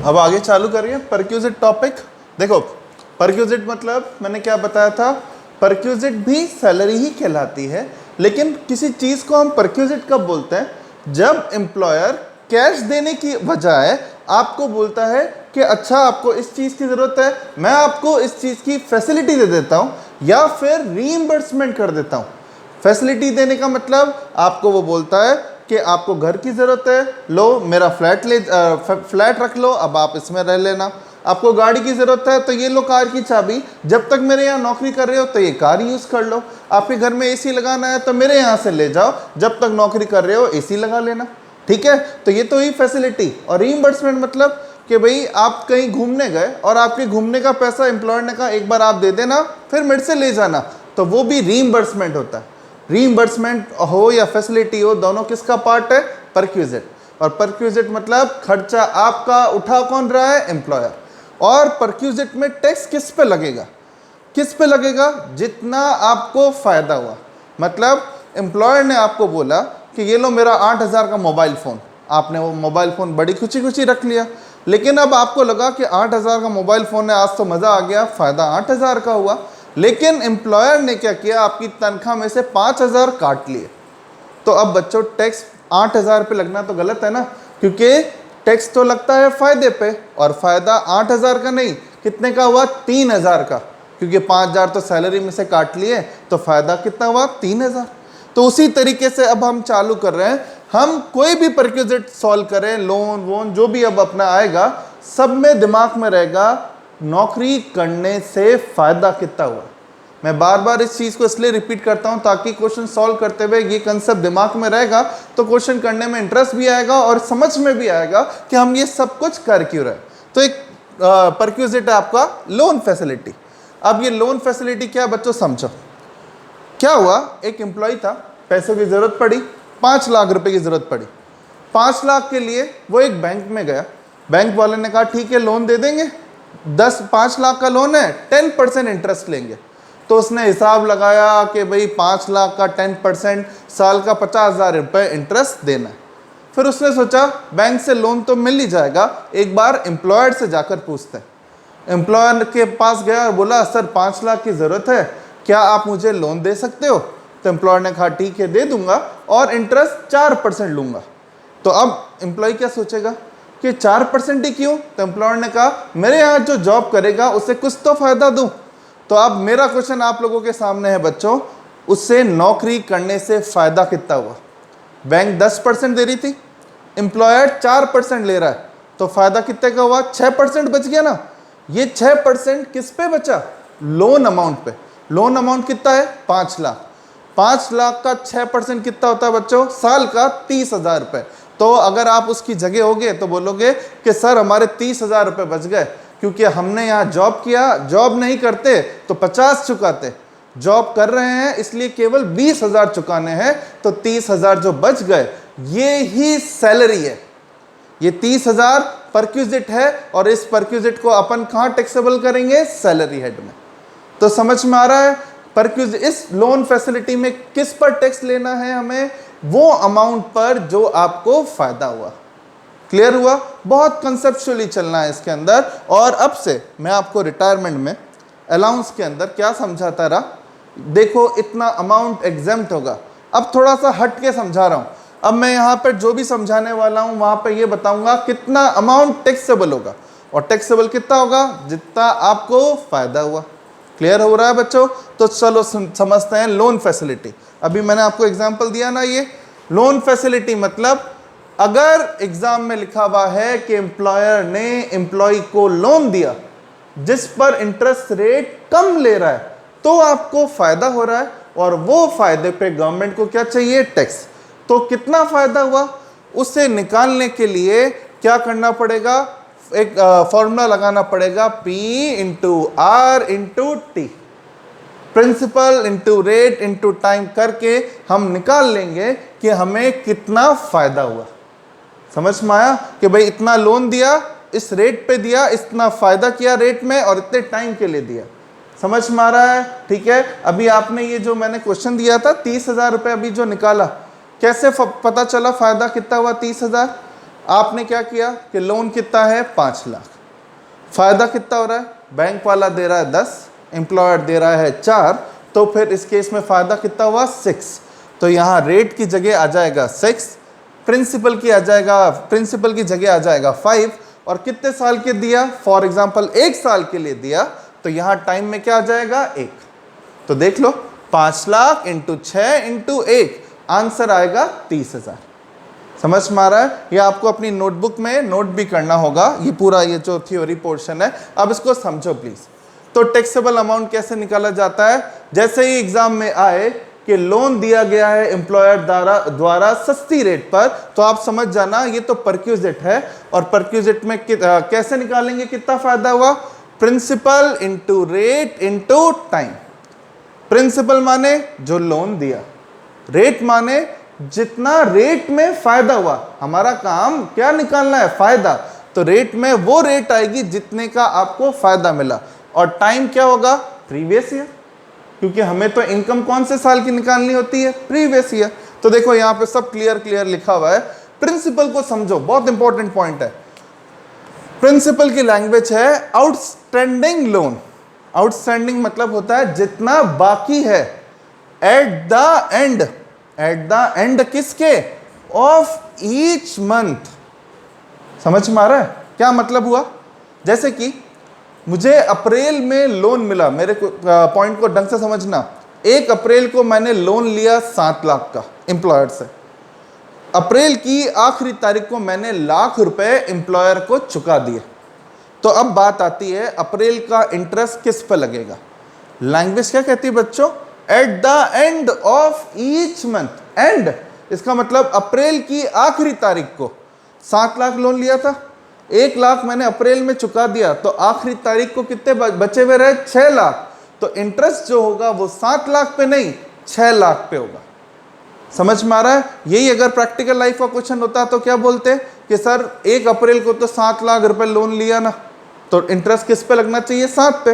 अब आगे चालू करिए परक्यूजिट टॉपिक। देखो परक्यूजिट मतलब मैंने क्या बताया था, परक्यूजिट भी सैलरी ही कहलाती है, लेकिन किसी चीज़ को हम परक्यूजिट कब बोलते हैं, जब एम्प्लॉयर कैश देने की बजाय आपको बोलता है कि अच्छा आपको इस चीज़ की ज़रूरत है, मैं आपको इस चीज़ की फैसिलिटी दे देता हूँ या फिर रीइंबर्समेंट कर देता हूँ। फैसिलिटी देने का मतलब आपको वो बोलता है कि आपको घर की ज़रूरत है, लो मेरा फ्लैट रख लो, अब आप इसमें रह लेना। आपको गाड़ी की ज़रूरत है तो ये लो कार की चाबी, जब तक मेरे यहाँ नौकरी कर रहे हो तो ये कार यूज़ कर लो। आपके घर में एसी लगाना है तो मेरे यहाँ से ले जाओ, जब तक नौकरी कर रहे हो एसी लगा लेना। ठीक है, तो ये तो ही फैसिलिटी। और रीइंबर्समेंट मतलब कि भाई आप कहीं घूमने गए और आपके घूमने का पैसा एम्प्लॉयर ने कहा एक बार आप दे देना फिर मेरे से ले जाना, तो वो भी रीइंबर्समेंट होता है। रीइंबर्समेंट हो या फैसिलिटी हो, दोनों किसका पार्ट है, परक्यूजिट। और परक्यूजिट मतलब खर्चा आपका उठा कौन रहा है, एम्प्लॉयर। और परक्यूजिट में टैक्स किस पे लगेगा, किस पे लगेगा, जितना आपको फायदा हुआ। मतलब एम्प्लॉयर ने आपको बोला कि ये लो मेरा 8,000 का मोबाइल फ़ोन, आपने वो मोबाइल फ़ोन बड़ी खुशी खुशी रख लिया, लेकिन अब आपको लगा कि 8,000 का मोबाइल फ़ोन है, आज तो मज़ा आ गया, फ़ायदा 8,000 का हुआ। लेकिन एम्प्लॉयर ने क्या किया, आपकी तनख्वाह में से 5,000 काट लिए। तो अब बच्चों टैक्स 8,000 पे लगना तो गलत है ना, क्योंकि टैक्स तो लगता है फ़ायदे पे, और फ़ायदा 8,000 का नहीं, कितने का हुआ, 3,000 का, क्योंकि 5,000 तो सैलरी में से काट लिए, तो फ़ायदा कितना हुआ, 3,000। तो उसी तरीके से अब हम चालू कर रहे हैं, हम कोई भी परक्यूजिट सॉल्व करें, लोन वोन जो भी अब अपना आएगा, सब में दिमाग में रहेगा नौकरी करने से फ़ायदा कितना हुआ। मैं बार बार इस चीज़ को इसलिए रिपीट करता हूं ताकि क्वेश्चन सॉल्व करते हुए ये कंसेप्ट दिमाग में रहेगा, तो क्वेश्चन करने में इंटरेस्ट भी आएगा और समझ में भी आएगा कि हम ये सब कुछ कर क्यों रहे। तो एक परक्यूजिट है आपका लोन फैसिलिटी। अब ये लोन फैसिलिटी क्या बच्चों, समझो क्या हुआ, एक एम्प्लॉय था, पैसों की ज़रूरत पड़ी, 5 लाख रुपए की ज़रूरत पड़ी। 5 लाख के लिए वो एक बैंक में गया, बैंक वाले ने कहा ठीक है लोन दे देंगे, 5 लाख का लोन है, 10% इंटरेस्ट लेंगे। तो उसने हिसाब लगाया कि भाई 5 लाख का 10% साल का 50,000 रुपये इंटरेस्ट देना है। फिर उसने सोचा बैंक से लोन तो मिल ही जाएगा, एक बार एम्प्लॉयर से जाकर पूछते हैं। एम्प्लॉयर के पास गया और बोला सर 5 लाख की ज़रूरत है, क्या आप मुझे लोन दे सकते हो। तो एम्प्लॉयर ने कहा ठीक है दे दूंगा, और इंटरेस्ट 4% लूँगा। तो अब एम्प्लॉय क्या सोचेगा कि 4% ही क्यों। तो एम्प्लॉयर ने कहा मेरे यहाँ जो जॉब करेगा उसे कुछ तो फ़ायदा दूँ। तो अब मेरा क्वेश्चन आप लोगों के सामने है बच्चों, उससे नौकरी करने से फ़ायदा कितना हुआ। बैंक 10% दे रही थी, एम्प्लॉयर 4% ले रहा है, तो फ़ायदा कितने का हुआ, 6% बच गया ना। ये 6% किस पे बचा, लोन अमाउंट पे। लोन अमाउंट कितना है, 5 लाख। 5 लाख का 6% कितना होता है बच्चों, साल का 30,000 रुपये। तो अगर आप उसकी जगह होगे तो बोलोगे कि सर हमारे 30,000 रुपये बच गए, क्योंकि हमने यहाँ जॉब किया, जॉब नहीं करते तो 50 चुकाते, जॉब कर रहे हैं इसलिए केवल 20,000 चुकाने हैं, तो 30,000 जो बच गए ये ही सैलरी है। ये 30,000 परक्यूजिट है, और इस परक्यूजिट को अपन कहाँ टैक्सेबल करेंगे, सैलरी हेड में। तो समझ में आ रहा है, परक्यूजिट इस लोन फैसिलिटी में किस पर टैक्स लेना है हमें, वो अमाउंट पर जो आपको फायदा हुआ। क्लियर हुआ, बहुत कंसेप्चुअली चलना है इसके अंदर। और अब से मैं आपको रिटायरमेंट में अलाउंस के अंदर क्या समझाता रहा, देखो इतना अमाउंट एग्जेम्प्ट होगा। अब थोड़ा सा हट के समझा रहा हूं, अब मैं यहाँ पर जो भी समझाने वाला हूं वहां पर ये बताऊंगा कितना अमाउंट टैक्सेबल होगा, और टैक्सेबल कितना होगा, जितना आपको फायदा हुआ। क्लियर हो रहा है बच्चों। तो चलो समझते हैं लोन फैसिलिटी। अभी मैंने आपको एग्जांपल दिया ना, ये लोन फैसिलिटी मतलब अगर एग्जाम में लिखा हुआ है कि एम्प्लॉयर ने एम्प्लॉय को लोन दिया जिस पर इंटरेस्ट रेट कम ले रहा है, तो आपको फायदा हो रहा है, और वो फायदे पे गवर्नमेंट को क्या चाहिए, टैक्स। तो कितना फायदा हुआ उसे निकालने के लिए क्या करना पड़ेगा, एक फॉर्मूला लगाना पड़ेगा, P into R into T, principal into rate into time करके हम निकाल लेंगे कि हमें कितना फायदा हुआ। समझ में आया कि भाई इतना लोन दिया, इस रेट पे दिया, इतना फायदा किया रेट में, और इतने टाइम के लिए दिया। समझ में आ रहा है, ठीक है। अभी आपने ये जो मैंने क्वेश्चन दिया था 30,000 रुपये अभी जो निकाला, कैसे पता चला फायदा कितना हुआ 30,000। आपने क्या किया कि लोन कितना है 5 लाख, फायदा कितना हो रहा है, बैंक वाला दे रहा है 10, एम्प्लॉयर दे रहा है 4, तो फिर इस केस में फायदा कितना हुआ 6। तो यहाँ रेट की जगह आ जाएगा 6, प्रिंसिपल की जगह आ जाएगा 5, और कितने साल के दिया, फॉर एग्जाम्पल 1 साल के लिए दिया, तो यहाँ टाइम में क्या आ जाएगा 1। तो देख लो 5 लाख इंटू 6 इंटू 1, आंसर आएगा 30,000। समझ में आ रहा है? ये आपको अपनी नोटबुक में नोट भी करना होगा, ये पूरा ये जो थ्योरी पोर्शन है। अब इसको समझो प्लीज। तो टैक्सेबल अमाउंट कैसे निकाला जाता है, जैसे ही एग्जाम में आए कि लोन दिया गया है एम्प्लॉयर द्वारा सस्ती रेट पर, तो आप समझ जाना ये तो परक्यूजिट है, और परक्यूजिट में कैसे निकालेंगे कितना फायदा हुआ, principal into rate into time. Principal माने जो लोन दिया, रेट माने जितना रेट में फायदा हुआ। हमारा काम क्या निकालना है, फायदा, तो रेट में वो रेट आएगी जितने का आपको फायदा मिला, और टाइम क्या होगा, प्रीवियस ईयर, क्योंकि हमें तो इनकम कौन से साल की निकालनी होती है, प्रीवियस ईयर। तो देखो यहाँ पे सब क्लियर लिखा हुआ है। प्रिंसिपल को समझो, बहुत इंपॉर्टेंट पॉइंट है। प्रिंसिपल की लैंग्वेज है आउटस्टैंडिंग लोन। आउटस्टैंडिंग मतलब होता है जितना बाकी है एट द एंड किसके, ऑफ ईच मंथ। समझ में आ रहा है क्या मतलब हुआ? जैसे कि मुझे अप्रैल में लोन मिला, मेरे पॉइंट को ढंग से समझना। 1 अप्रैल को मैंने लोन लिया 7 लाख का एम्प्लॉयर से। अप्रैल की आखिरी तारीख को मैंने लाख रुपए एम्प्लॉयर को चुका दिए। तो अब बात आती है अप्रैल का इंटरेस्ट किस पे लगेगा। लैंग्वेज क्या कहती है बच्चों, at the end of each month. And इसका मतलब अप्रैल की आखिरी तारीख को 7 लाख लोन लिया था, 1 लाख मैंने अप्रैल में चुका दिया, तो आखिरी तारीख को कितने बचे हुए रहे, 6 लाख। तो इंटरेस्ट जो होगा वो 7 लाख पे नहीं 6 लाख पे होगा। समझ में आ रहा है? यही अगर प्रैक्टिकल लाइफ का क्वेश्चन होता तो क्या बोलते कि सर 1 अप्रैल को तो 7 लाख रुपए लोन लिया ना, तो इंटरेस्ट किस पे लगना चाहिए, 7 पे।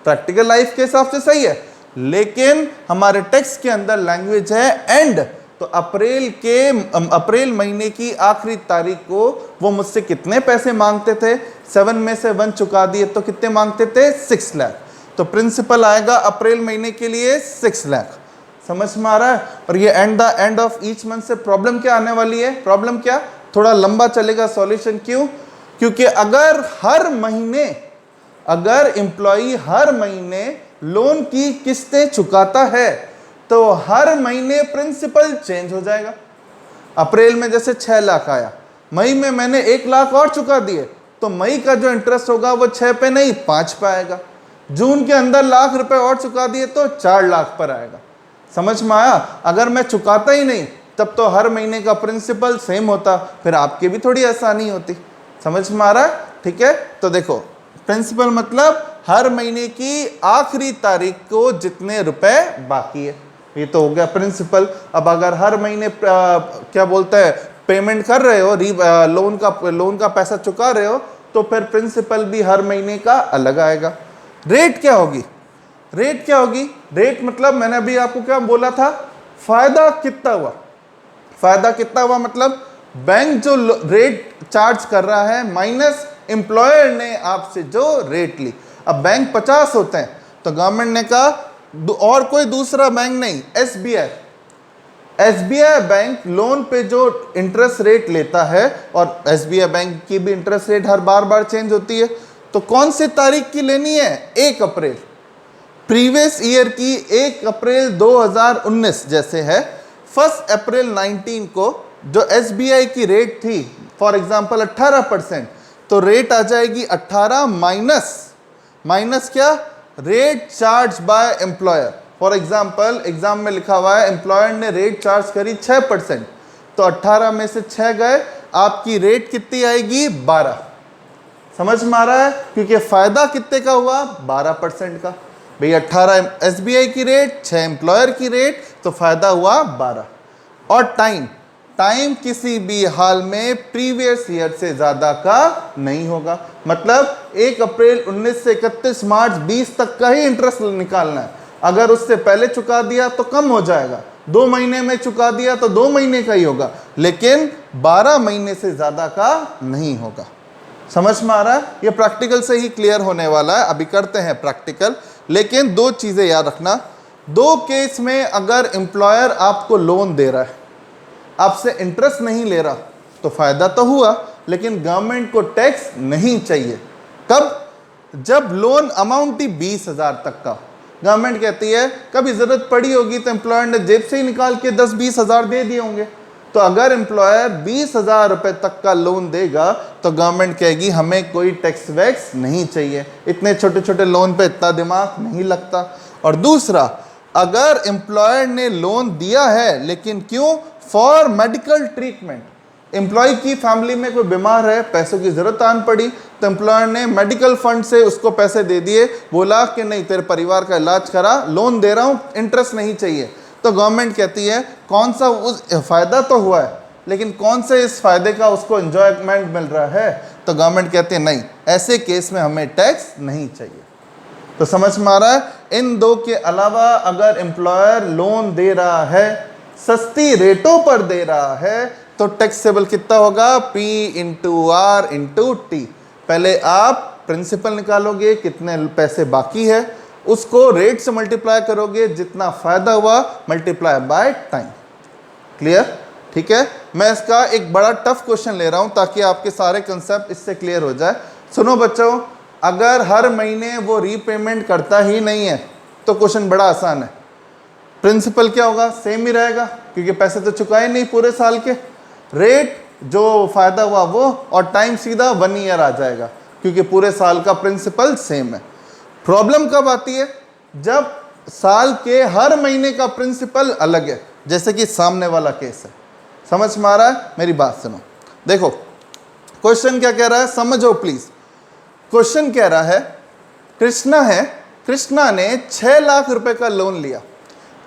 प्रैक्टिकल लाइफ के हिसाब से सही है, लेकिन हमारे टेक्स्ट के अंदर लैंग्वेज है एंड। तो अप्रैल महीने की आखिरी तारीख को वो मुझसे कितने पैसे मांगते थे, 7 में से 1 चुका दिए, तो कितने मांगते थे, 6 लाख। तो प्रिंसिपल आएगा अप्रैल महीने के लिए 6 लाख। समझ में आ रहा है? और ये एंड ऑफ ईच मंथ से प्रॉब्लम क्या आने वाली है, प्रॉब्लम क्या, थोड़ा लंबा चलेगा सॉल्यूशन। क्यों? क्योंकि अगर एम्प्लॉई हर महीने लोन की किस्तें चुकाता है तो हर महीने प्रिंसिपल चेंज हो जाएगा। अप्रैल में जैसे 6 लाख आया, मई में मैंने 1 लाख और चुका दिए, तो मई का जो इंटरेस्ट होगा वो 6 पे नहीं 5 पे आएगा। जून के अंदर लाख रुपए और चुका दिए तो 4 लाख पर आएगा। समझ में आया? अगर मैं चुकाता ही नहीं तब तो हर महीने का प्रिंसिपल सेम होता, फिर आपकी भी थोड़ी आसानी होती। समझ में आ रहा है? ठीक है, तो देखो प्रिंसिपल मतलब हर महीने की आखिरी तारीख को जितने रुपए बाकी है, ये तो हो गया प्रिंसिपल। अब अगर हर महीने क्या बोलते हैं पेमेंट कर रहे हो, लोन का पैसा चुका रहे हो, तो फिर प्रिंसिपल भी हर महीने का अलग आएगा। रेट क्या होगी, रेट मतलब मैंने अभी आपको क्या बोला था, फायदा कितना हुआ मतलब बैंक जो रेट चार्ज कर रहा है माइनस एम्प्लॉयर ने आपसे जो रेट ली। अब बैंक 50 होते हैं, तो गवर्नमेंट ने कहा और कोई दूसरा बैंक नहीं, एसबीआई बैंक लोन पे जो इंटरेस्ट रेट लेता है, और एसबीआई बैंक की भी इंटरेस्ट रेट हर बार चेंज होती है, तो कौन सी तारीख की लेनी है, 1 अप्रैल प्रीवियस ईयर की, 1 अप्रैल 2019 जैसे है। 1 अप्रैल 19 को जो एसबीआई की रेट थी फॉर एग्जांपल 18%, तो रेट आ जाएगी 18 माइनस क्या, rate charge by employer. For example exam में लिखा हुआ है एम्प्लॉयर ने रेट चार्ज करी 6%, तो 18 में से 6 गए, आपकी रेट कितनी आएगी, 12। समझ में आ रहा है? क्योंकि फायदा कितने का हुआ, 12% का। भाई 18 एसबीआई की रेट, 6 एम्प्लॉयर की रेट, तो फायदा हुआ 12। और टाइम किसी भी हाल में प्रीवियस ईयर से ज्यादा का नहीं होगा। मतलब 1 अप्रैल 19 से 31 मार्च 20 तक का ही इंटरेस्ट निकालना है। अगर उससे पहले चुका दिया तो कम हो जाएगा, 2 महीने में चुका दिया तो 2 महीने का ही होगा, लेकिन 12 महीने से ज़्यादा का नहीं होगा। समझ में आ रहा है? ये प्रैक्टिकल से ही क्लियर होने वाला है, अभी करते हैं प्रैक्टिकल। लेकिन दो चीज़ें याद रखना, दो केस में अगर एम्प्लॉयर आपको लोन दे रहा है, आपसे इंटरेस्ट नहीं ले रहा, तो फ़ायदा तो हुआ, लेकिन गवर्नमेंट को टैक्स नहीं चाहिए। कब? जब लोन अमाउंट ही 20,000 तक का, गवर्नमेंट कहती है कभी ज़रूरत पड़ी होगी तो एम्प्लॉयर ने जेब से ही निकाल के 10-20 हज़ार दे दिए होंगे। तो अगर एम्प्लॉयर 20,000 रुपये तक का लोन देगा तो गवर्नमेंट कहेगी हमें कोई टैक्स वैक्स नहीं चाहिए, इतने छोटे छोटे लोन पे इतना दिमाग नहीं लगता। और दूसरा, अगर एम्प्लॉयर ने लोन दिया है लेकिन क्यों? फॉर मेडिकल ट्रीटमेंट, एम्प्लॉय की फैमिली में कोई बीमार है, पैसों की ज़रूरत आन पड़ी, तो एम्प्लॉयर ने मेडिकल फंड से उसको पैसे दे दिए, बोला कि नहीं तेरे परिवार का इलाज करा, लोन दे रहा हूँ, इंटरेस्ट नहीं चाहिए। तो गवर्नमेंट कहती है कौन सा, उस फ़ायदा तो हुआ है लेकिन कौन से इस फ़ायदे का उसको एंजॉयमेंट मिल रहा है? तो गवर्नमेंट कहती है नहीं, ऐसे केस में हमें टैक्स नहीं चाहिए। तो समझ में आ रहा है? इन दो के अलावा अगर एम्प्लॉयर लोन दे रहा है, सस्ती रेटों पर दे रहा है, तो टैक्सेबल कितना होगा? P into R into T। पहले आप प्रिंसिपल निकालोगे, कितने पैसे बाकी है, उसको रेट से मल्टीप्लाई करोगे, जितना फायदा हुआ मल्टीप्लाई बाय टाइम। क्लियर? ठीक है। मैं इसका एक बड़ा टफ क्वेश्चन ले रहा हूं ताकि आपके सारे कंसेप्ट इससे क्लियर हो जाए। सुनो बच्चों, अगर हर महीने वो रीपेमेंट करता ही नहीं है तो क्वेश्चन बड़ा आसान है। प्रिंसिपल क्या होगा? सेम ही रहेगा, क्योंकि पैसे तो चुकाए नहीं पूरे साल के। रेट जो फायदा हुआ वो, और टाइम सीधा 1 ईयर आ जाएगा, क्योंकि पूरे साल का प्रिंसिपल सेम है। प्रॉब्लम कब आती है? जब साल के हर महीने का प्रिंसिपल अलग है, जैसे कि सामने वाला केस है। समझ में आ रहा है? मेरी बात सुनो। देखो क्वेश्चन क्या कह रहा है, समझो प्लीज। क्वेश्चन कह रहा है, कृष्णा ने 6 लाख रुपए का लोन लिया।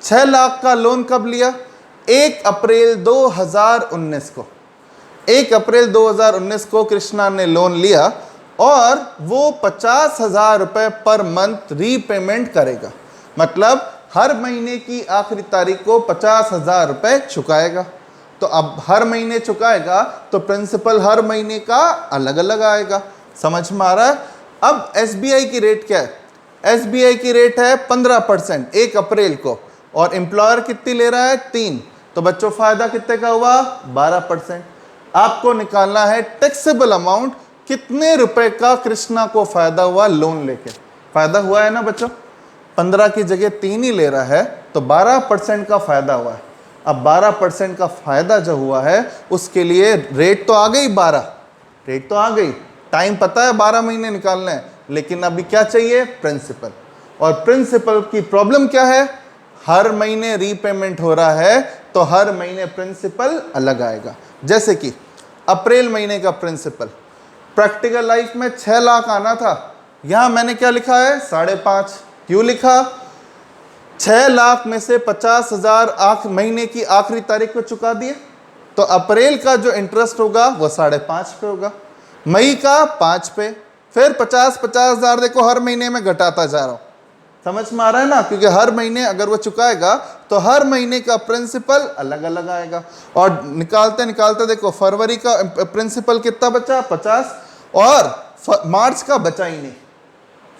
6 लाख का लोन कब लिया? 1 अप्रैल 2019 को। 1 अप्रैल 2019 को कृष्णा ने लोन लिया और वो 50,000 रुपये पर मंथ रीपेमेंट करेगा। मतलब हर महीने की आखिरी तारीख को 50,000 रुपये चुकाएगा। तो अब हर महीने चुकाएगा तो प्रिंसिपल हर महीने का अलग अलग आएगा। समझ में आ रहा है? अब SBI की रेट क्या है? SBI की रेट है 15% 1 अप्रैल को, और एम्प्लॉयर कितनी ले रहा है? 3। तो बच्चों फायदा कितने का हुआ? 12%। आपको निकालना है टैक्सेबल अमाउंट, कितने रुपए का कृष्णा को फायदा हुआ लोन लेके। फायदा हुआ है ना बच्चों, 15 की जगह 3 ही ले रहा है, तो 12% का फायदा हुआ है। अब 12% का फायदा जो हुआ है उसके लिए रेट तो आ गई 12, रेट तो आ गई, टाइम पता है 12 महीने निकालना है, लेकिन अभी क्या चाहिए? प्रिंसिपल। और प्रिंसिपल की प्रॉब्लम क्या है? हर महीने रीपेमेंट हो रहा है तो हर महीने प्रिंसिपल अलग आएगा। जैसे कि अप्रैल महीने का प्रिंसिपल प्रैक्टिकल लाइफ में 6 लाख आना था, यहां मैंने क्या लिखा है? 5.5। क्यों लिखा? 6 लाख में से 50,000 महीने की आखिरी तारीख को चुका दिए, तो अप्रैल का जो इंटरेस्ट होगा वो 5.5 पे होगा, मई का 5 पे, फिर 50,000 देखो हर महीने में घटाता जा रहा हूं। समझ में आ रहा है ना? क्योंकि हर महीने अगर वो चुकाएगा तो हर महीने का प्रिंसिपल अलग अलग आएगा। और निकालते निकालते देखो फरवरी का प्रिंसिपल कितना बचा? 50, और मार्च का बचा ही नहीं।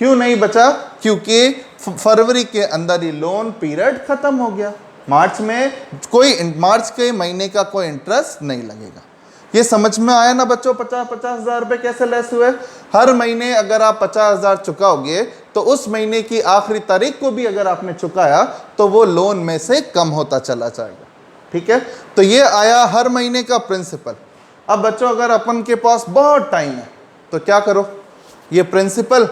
क्यों नहीं बचा? क्योंकि फरवरी के अंदर ही लोन पीरियड खत्म हो गया। मार्च के महीने का कोई इंटरेस्ट नहीं लगेगा। ये समझ में आया ना बच्चों? 50,000 रुपये कैसे लेस हुए? हर महीने अगर आप 50,000 चुकाओगे तो उस महीने की आखिरी तारीख को भी अगर आपने चुकाया तो वो लोन में से कम होता चला जाएगा। ठीक है, तो ये आया हर महीने का प्रिंसिपल। अब बच्चों अगर अपन के पास बहुत टाइम है तो क्या करो? ये प्रिंसिपल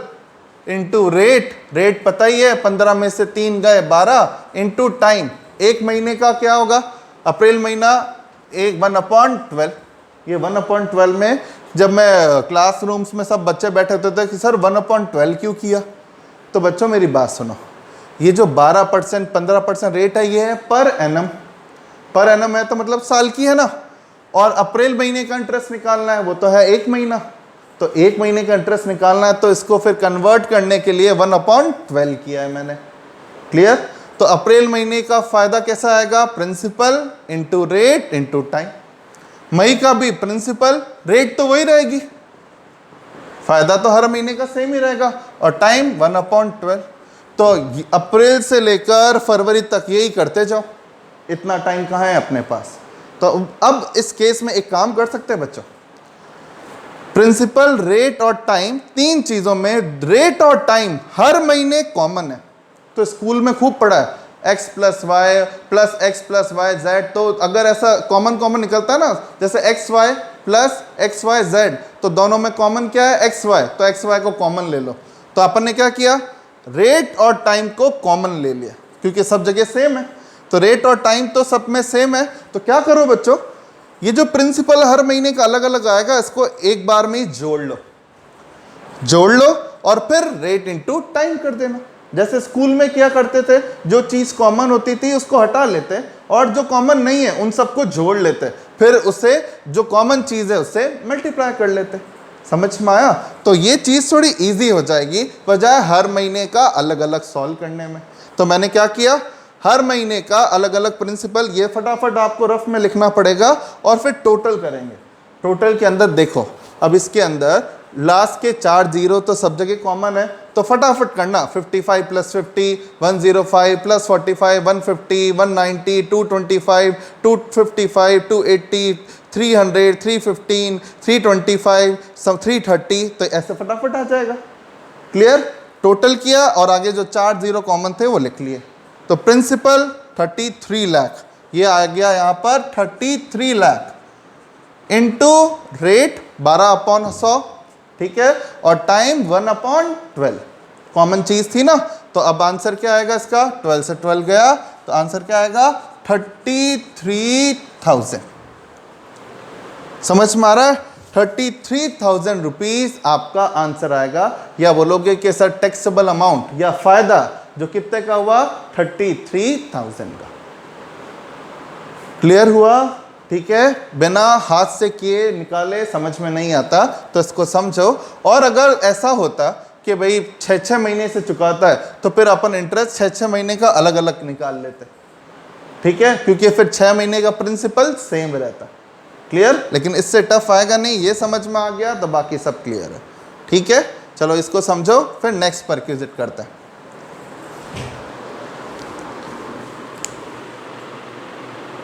इंटू रेट पता ही है, 15 में से 3 गए 12, इंटू टाइम। एक महीने का क्या होगा? अप्रैल महीना 1/12। ये 1/12 में जब मैं क्लासरूम्स में सब बच्चे बैठे होते थे कि सर 1/12 क्यों किया? तो बच्चों मेरी बात सुनो, ये जो 12% 15% रेट है ये है पर एनम है, तो मतलब साल की है ना। और अप्रैल महीने का इंटरेस्ट निकालना है, वो तो है 1 महीना, तो 1 महीने का इंटरेस्ट निकालना है, तो इसको फिर कन्वर्ट करने के लिए 1/12 किया है मैंने। क्लियर? तो अप्रैल महीने का फायदा कैसा आएगा? Principal into rate into time. मई का भी प्रिंसिपल रेट तो वही रहेगी, फायदा तो हर महीने का सेम ही रहेगा, और टाइम 1/12। तो अप्रैल से लेकर फरवरी तक यही करते जाओ, इतना टाइम कहाँ है अपने पास। तो अब इस केस में एक काम कर सकते हैं बच्चों, प्रिंसिपल, रेट और टाइम, तीन चीजों में रेट और टाइम हर महीने कॉमन है। तो स्कूल में खूब पढ़ा है x plus Y plus X plus Y Z, तो अगर ऐसा कॉमन कॉमन निकलता है ना, जैसे X Y plus X Y Z, तो दोनों में कॉमन क्या है, एक्स वाई, तो एक्स वाई को कॉमन ले लो। तो अपन ने क्या किया, रेट और टाइम को कॉमन ले लिया, क्योंकि सब जगह सेम है, तो रेट और टाइम तो सब में सेम है। तो क्या करो बच्चों, ये जो प्रिंसिपल हर महीने का अलग अलग आएगा, इसको एक बार में ही जोड़ लो और फिर रेट इनटू टाइम कर देना। जैसे स्कूल में क्या करते थे, जो चीज़ कॉमन होती थी उसको हटा लेते और जो कॉमन नहीं है उन सबको जोड़ लेते, फिर उसे जो कॉमन चीज़ है उससे मल्टीप्लाई कर लेते। समझ में आया? तो ये चीज़ थोड़ी इजी हो जाएगी बजाय हर महीने का अलग अलग सॉल्व करने में। तो मैंने क्या किया, हर महीने का अलग अलग प्रिंसिपल, ये फटाफट आपको रफ में लिखना पड़ेगा और फिर टोटल करेंगे। टोटल के अंदर देखो, अब इसके अंदर लास्ट के 4 जीरो तो सब जगह कॉमन है, तो फटाफट करना, 55 प्लस 50, 105 प्लस 45, 150, 190, 225, 255, 280, 300, 315, 325, सब 330, तो ऐसे फटाफट आ जाएगा। क्लियर? टोटल किया और आगे जो 4 जीरो कॉमन थे वो लिख लिए। तो प्रिंसिपल 33 लाख, ये आ गया यहाँ पर 33 लाख इंटू रेट 12/100, ठीक है, और टाइम 1/12, कॉमन चीज थी ना। तो अब आंसर क्या आएगा इसका, 12 से 12 गया तो आंसर क्या आएगा, 33,000। समझ में आ रहा है? 33,000 रुपीज आपका आंसर आएगा, या बोलोगे कि सर टैक्सेबल अमाउंट या फायदा जो कितने का हुआ, 33,000 का। क्लियर हुआ? ठीक है, बिना हाथ से किए निकाले समझ में नहीं आता, तो इसको समझो। और अगर ऐसा होता कि भाई 6-6 महीने से चुकाता है, तो फिर अपन इंटरेस्ट 6-6 महीने का अलग अलग निकाल लेते, ठीक है, क्योंकि फिर 6 महीने का प्रिंसिपल सेम रहता। क्लियर? लेकिन इससे टफ आएगा नहीं, ये समझ में आ गया तो बाकी सब क्लियर है। ठीक है, चलो इसको समझो, फिर नेक्स्ट परक्यूजिट करते हैं।